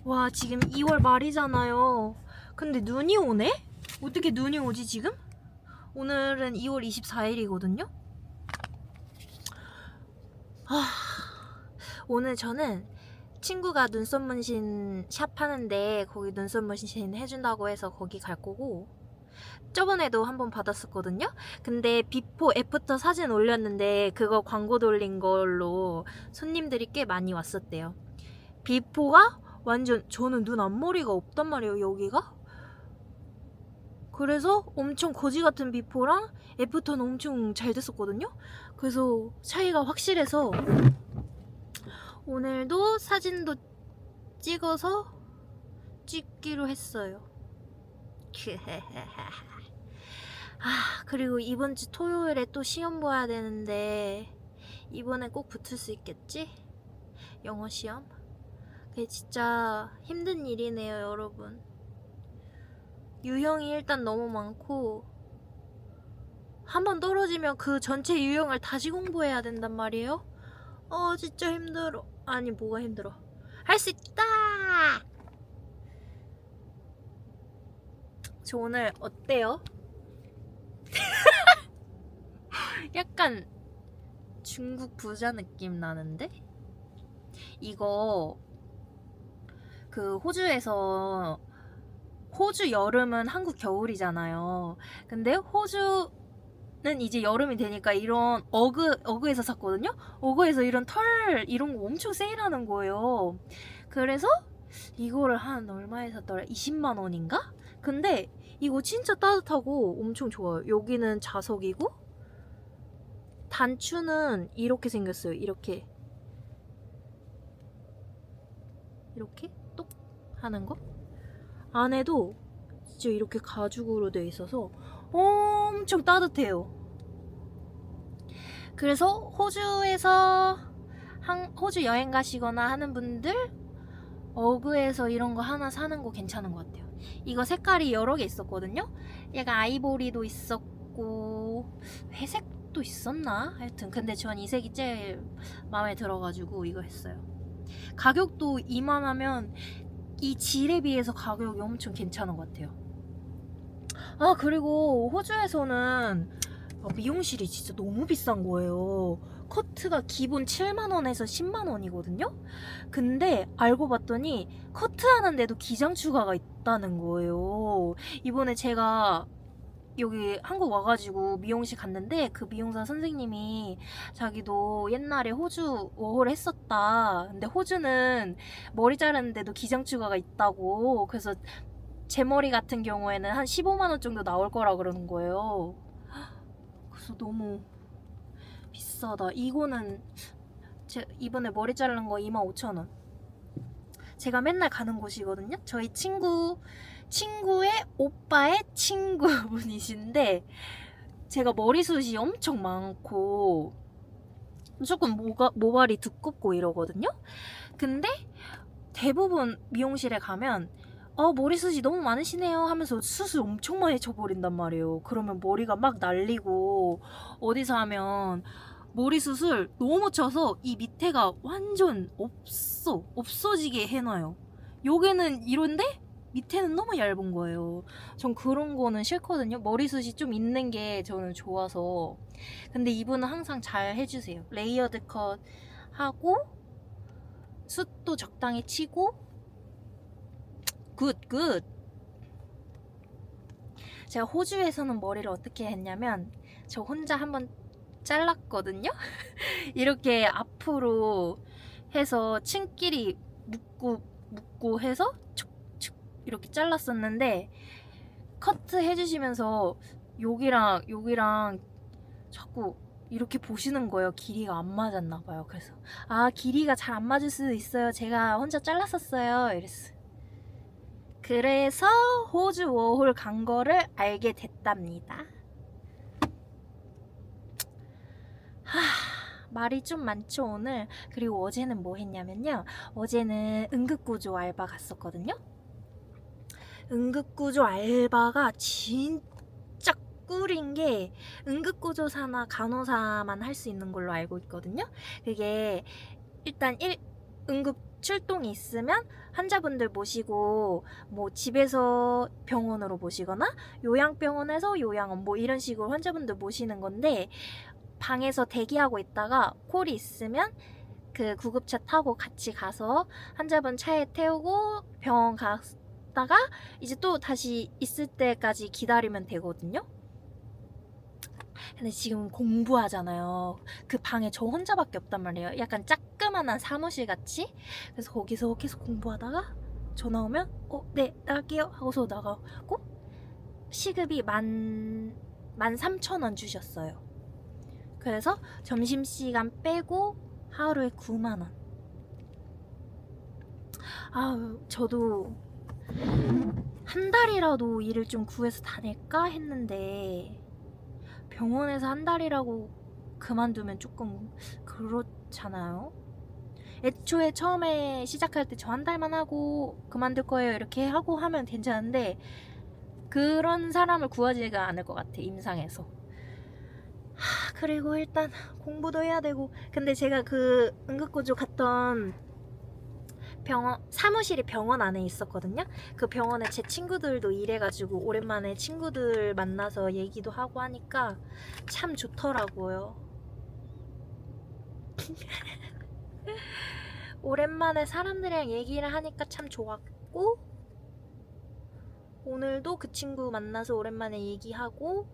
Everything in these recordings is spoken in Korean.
와, 지금 2월 말이잖아요. 근데 눈이 오네? 어떻게 눈이 오지 지금? 오늘은 2월 24일이거든요? 오늘 저는 친구가 눈썹 문신 샵 하는데 거기 눈썹 문신 해준다고 해서 거기 갈 거고, 저번에도 한번 받았었거든요? 근데 비포 애프터 사진 올렸는데 그거 광고 돌린 걸로 손님들이 꽤 많이 왔었대요. 비포가 완전, 저는 눈 앞머리가 없단 말이에요, 여기가. 그래서 엄청 거지 같은 비포랑 애프터는 엄청 잘 됐었거든요. 그래서 차이가 확실해서 오늘도 사진도 찍어서 찍기로 했어요. 그리고 이번 주 토요일에 또 시험 봐야 되는데 이번에 꼭 붙을 수 있겠지? 영어 시험? 그게 진짜 힘든 일이네요, 여러분. 유형이 일단 너무 많고 한번 떨어지면 그 전체 유형을 다시 공부해야 된단 말이에요. 진짜 힘들어. 아니, 뭐가 힘들어. 할 수 있다! 저 오늘 어때요? 약간 중국 부자 느낌 나는데? 이거 그 호주에서, 호주 여름은 한국 겨울이잖아요. 근데 호주는 이제 여름이 되니까 이런 어그에서 샀거든요? 어그에서 이런 털 이런 거 엄청 세일하는 거예요. 그래서 이거를 한 얼마에 샀더라? 20만 원인가? 근데 이거 진짜 따뜻하고 엄청 좋아요. 여기는 자석이고 단추는 이렇게 생겼어요. 이렇게 똑 하는 거. 안에도 진짜 이렇게 가죽으로 돼 있어서 엄청 따뜻해요. 그래서 호주 여행 가시거나 하는 분들 어그에서 이런 거 하나 사는 거 괜찮은 것 같아요. 이거 색깔이 여러 개 있었거든요. 약간 아이보리도 있었고 회색도 있었나? 하여튼 근데 전 이 색이 제일 마음에 들어가지고 이거 했어요. 가격도 이만하면 이 질에 비해서 가격이 엄청 괜찮은 것 같아요. 그리고 호주에서는 미용실이 진짜 너무 비싼 거예요. 커트가 기본 7만원에서 10만원이거든요? 근데 알고 봤더니 커트하는데도 기장 추가가 있다는 거예요. 이번에 제가 여기 한국 와가지고 미용실 갔는데 그 미용사 선생님이 자기도 옛날에 호주 워홀 했었다. 근데 호주는 머리 자르는데도 기장 추가가 있다고. 그래서 제 머리 같은 경우에는 한 15만원 정도 나올 거라 그러는 거예요. 그래서 너무 비싸다. 이거는 이번에 머리 자르는 거 25,000원. 제가 맨날 가는 곳이거든요. 저희 친구의 오빠의 친구분이신데 제가 머리숱이 엄청 많고 조금 모발이 두껍고 이러거든요. 근데 대부분 미용실에 가면 머리숱이 너무 많으시네요 하면서 숱을 엄청 많이 쳐버린단 말이에요. 그러면 머리가 막 날리고 어디서 하면 머리숱을 너무 쳐서 이 밑에가 완전 없어지게 해놔요. 여기는 이런데 밑에는 너무 얇은 거예요. 전 그런 거는 싫거든요. 머리숱이 좀 있는 게 저는 좋아서. 근데 이분은 항상 잘 해주세요. 레이어드 컷 하고 숱도 적당히 치고 굿. 제가 호주에서는 머리를 어떻게 했냐면 저 혼자 한번 잘랐거든요. 이렇게 앞으로 해서 층끼리 묶고 해서 촉촉 이렇게 잘랐었는데 커트 해주시면서 여기랑 자꾸 이렇게 보시는 거예요. 길이가 안 맞았나 봐요. 그래서 길이가 잘 안 맞을 수도 있어요. 제가 혼자 잘랐었어요. 이랬어요. 그래서 호주 워홀 간 거를 알게 됐답니다. 말이 좀 많죠 오늘. 그리고 어제는 뭐 했냐면요, 어제는 응급구조 알바 갔었거든요. 응급구조 알바가 진짜 꿀인 게 응급구조사나 간호사만 할 수 있는 걸로 알고 있거든요. 그게 일단 응급 출동이 있으면 환자분들 모시고 뭐 집에서 병원으로 모시거나 요양병원에서 요양원 뭐 이런 식으로 환자분들 모시는 건데, 방에서 대기하고 있다가 콜이 있으면 그 구급차 타고 같이 가서 환자분 차에 태우고 병원 갔다가 이제 또 다시 있을 때까지 기다리면 되거든요. 근데 지금 공부하잖아요. 그 방에 저 혼자밖에 없단 말이에요. 약간 짜끄만한 사무실 같이. 그래서 거기서 계속 공부하다가 전화 오면 네 나갈게요 하고서 나가고, 시급이 13,000원 주셨어요. 그래서 점심시간 빼고 하루에 9만 원. 저도 한 달이라도 일을 좀 구해서 다닐까 했는데, 병원에서 한 달이라고 그만두면 조금 그렇잖아요. 애초에 처음에 시작할 때 저 한 달만 하고 그만둘 거예요 이렇게 하고 하면 괜찮은데, 그런 사람을 구하지가 않을 것 같아, 임상에서. 그리고 일단 공부도 해야 되고. 근데 제가 그 응급구조 갔던 사무실이 병원 안에 있었거든요. 그 병원에 제 친구들도 일해가지고 오랜만에 친구들 만나서 얘기도 하고 하니까 참 좋더라고요. 오랜만에 사람들이랑 얘기를 하니까 참 좋았고, 오늘도 그 친구 만나서 오랜만에 얘기하고,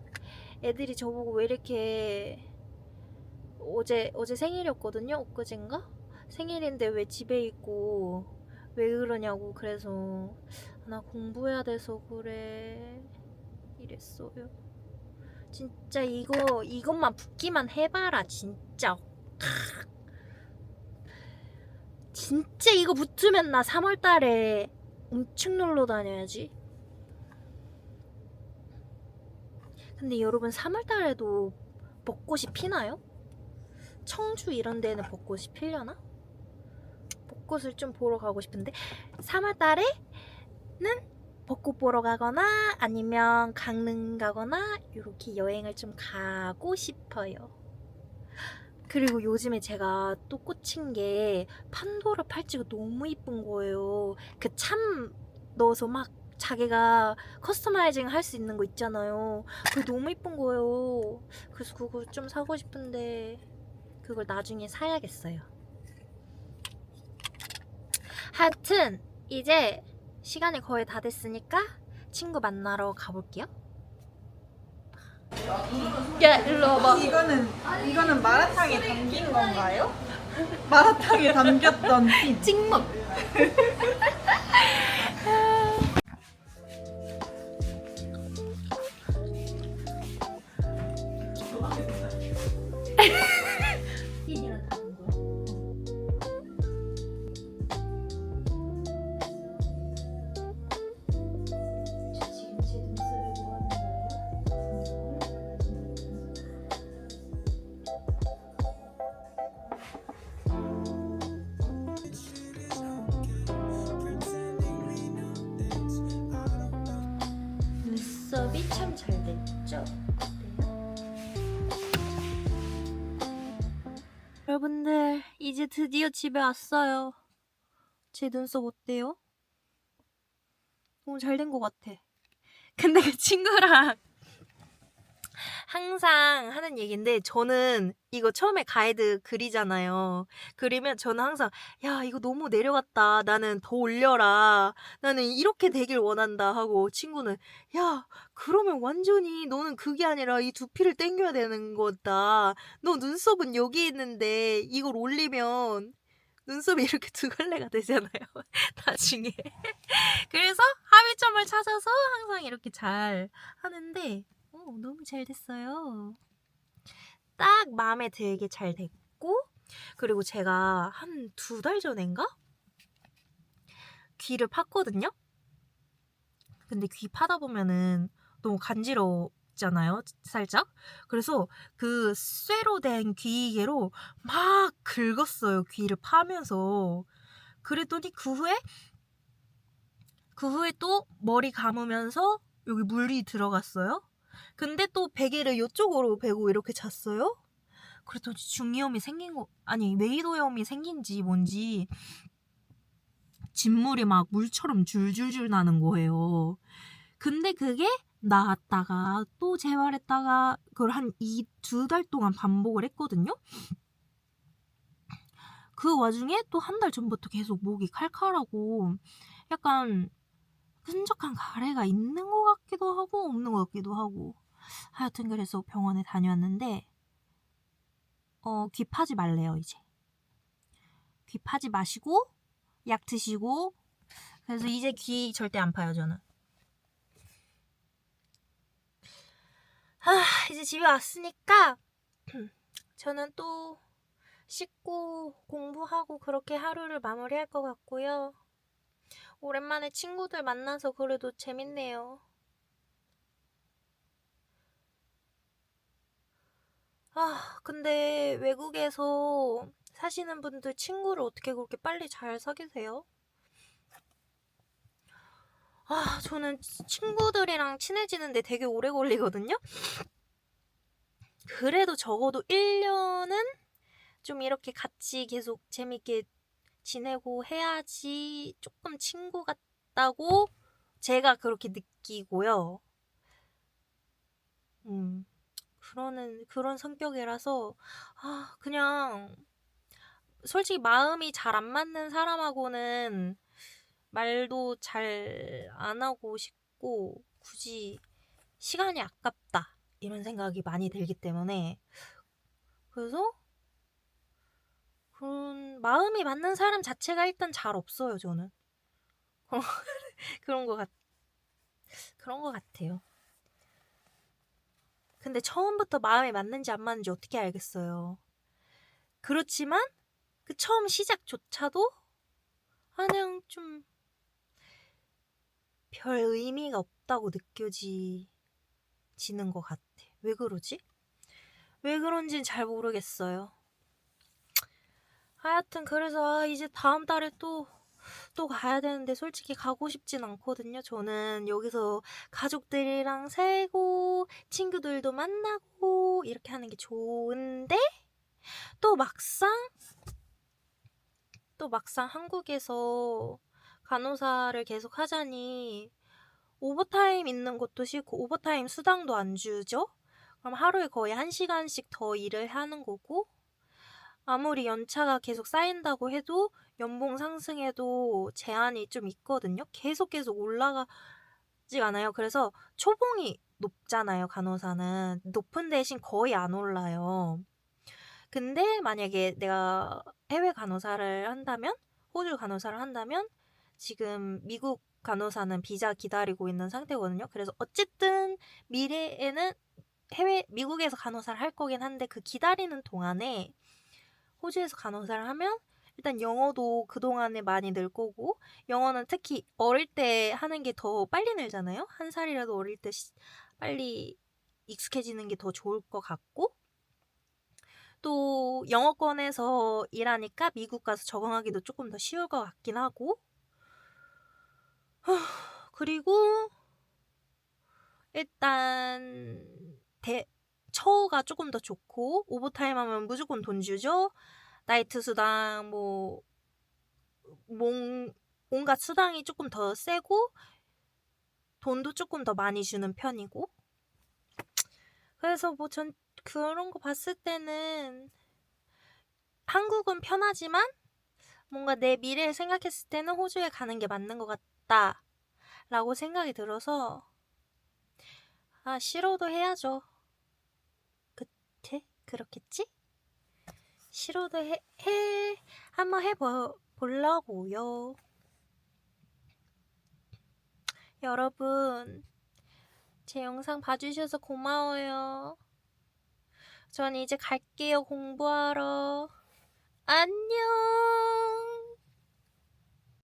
애들이 저보고 왜 이렇게 어제 생일이었거든요. 엊그젠가? 생일인데 왜 집에 있고 왜 그러냐고. 그래서 나 공부해야 돼서 그래 이랬어요. 진짜 이것만 붙기만 해봐라 진짜. 진짜 이거 붙으면 나 3월달에 엄청 놀러 다녀야지. 근데 여러분, 3월달에도 벚꽃이 피나요? 청주 이런 데는 벚꽃이 피려나? 벚꽃을 좀 보러 가고 싶은데, 3월달에는 벚꽃 보러 가거나 아니면 강릉 가거나 이렇게 여행을 좀 가고 싶어요. 그리고 요즘에 제가 또 꽂힌 게 판도라 팔찌가 너무 이쁜 거예요. 그 참 넣어서 막 자기가 커스터마이징 할 수 있는 거 있잖아요. 그게 너무 이쁜 거예요. 그래서 그거 좀 사고 싶은데 그걸 나중에 사야겠어요. 하여튼 이제 시간이 거의 다 됐으니까 친구 만나러 가볼게요. 야, 일로 와봐. 이거는 마라탕에 담긴 건가요? 마라탕에 담겼던 핀. 찍먹. 눈썹이 참 잘 됐죠? 여러분들, 이제 드디어 집에 왔어요. 제 눈썹 어때요? 너무 잘 된 것 같아. 근데 그 친구랑 항상 하는 얘기인데, 저는 이거 처음에 가이드 그리잖아요. 그리면 저는 항상 야 이거 너무 내려갔다, 나는 더 올려라, 나는 이렇게 되길 원한다 하고, 친구는 야 그러면 완전히 너는 그게 아니라 이 두피를 당겨야 되는 거다, 너 눈썹은 여기 있는데 이걸 올리면 눈썹이 이렇게 두 갈래가 되잖아요. 나중에. 그래서 합의점을 찾아서 항상 이렇게 잘 하는데, 너무 잘 됐어요. 딱 마음에 들게 잘 됐고, 그리고 제가 한 2달 전인가? 귀를 팠거든요? 근데 귀 파다 보면은 너무 간지럽잖아요, 살짝? 그래서 그 쇠로 된 귀이개로 막 긁었어요, 귀를 파면서. 그랬더니 그 후에 또 머리 감으면서 여기 물이 들어갔어요. 근데 또 베개를 이쪽으로 베고 이렇게 잤어요. 그랬더니 중이염이 생긴 거, 아니 웨이도염이 생긴지 뭔지 진물이 막 물처럼 줄줄줄 나는 거예요. 근데 그게 나았다가 또 재활했다가 그걸 한 2달 동안 반복을 했거든요. 그 와중에 또 한 달 전부터 계속 목이 칼칼하고 약간 끈적한 가래가 있는 것 같기도 하고 없는 것 같기도 하고 하여튼 그래서 병원에 다녀왔는데 귀 파지 말래요. 이제 귀 파지 마시고 약 드시고 그래서 이제 귀 절대 안 파요 저는. 이제 집에 왔으니까 저는 또 씻고 공부하고 그렇게 하루를 마무리할 것 같고요. 오랜만에 친구들 만나서 그래도 재밌네요. 근데 외국에서 사시는 분들 친구를 어떻게 그렇게 빨리 잘 사귀세요? 저는 친구들이랑 친해지는데 되게 오래 걸리거든요? 그래도 적어도 1년은 좀 이렇게 같이 계속 재밌게 지내고 해야지 조금 친구 같다고 제가 그렇게 느끼고요. 그런 성격이라서 그냥 솔직히 마음이 잘 안 맞는 사람하고는 말도 잘 안 하고 싶고 굳이 시간이 아깝다 이런 생각이 많이 들기 때문에 그래서 그런 마음이 맞는 사람 자체가 일단 잘 없어요 저는. 그런 것 같아요. 근데 처음부터 마음에 맞는지 안 맞는지 어떻게 알겠어요. 그렇지만 그 처음 시작조차도 그냥 좀 별 의미가 없다고 느껴지는 것 같아. 왜 그러지? 왜 그런지는 잘 모르겠어요. 하여튼 그래서 이제 다음 달에 또 가야 되는데 솔직히 가고 싶진 않거든요. 저는 여기서 가족들이랑 살고 친구들도 만나고 이렇게 하는 게 좋은데 또 막상 한국에서 간호사를 계속 하자니 오버타임 있는 것도 싫고 오버타임 수당도 안 주죠? 그럼 하루에 거의 1시간씩 더 일을 하는 거고 아무리 연차가 계속 쌓인다고 해도 연봉 상승에도 제한이 좀 있거든요. 계속 올라가지 않아요. 그래서 초봉이 높잖아요. 간호사는. 높은 대신 거의 안 올라요. 근데 만약에 내가 해외 간호사를 한다면 호주 간호사를 한다면 지금 미국 간호사는 비자 기다리고 있는 상태거든요. 그래서 어쨌든 미래에는 미국에서 간호사를 할 거긴 한데 그 기다리는 동안에 호주에서 간호사를 하면 일단 영어도 그동안에 많이 늘 거고 영어는 특히 어릴 때 하는 게 더 빨리 늘잖아요. 1살이라도 어릴 때 빨리 익숙해지는 게 더 좋을 것 같고 또 영어권에서 일하니까 미국 가서 적응하기도 조금 더 쉬울 것 같긴 하고 그리고 일단 처우가 조금 더 좋고 오버타임 하면 무조건 돈 주죠. 나이트 수당 온갖 수당이 조금 더 세고 돈도 조금 더 많이 주는 편이고 그래서 전 그런 거 봤을 때는 한국은 편하지만 뭔가 내 미래를 생각했을 때는 호주에 가는 게 맞는 것 같다 라고 생각이 들어서 싫어도 해야죠. 그치? 그렇겠지? 싫어도 한번 해보려고요. 여러분 제 영상 봐주셔서 고마워요. 전 이제 갈게요. 공부하러. 안녕.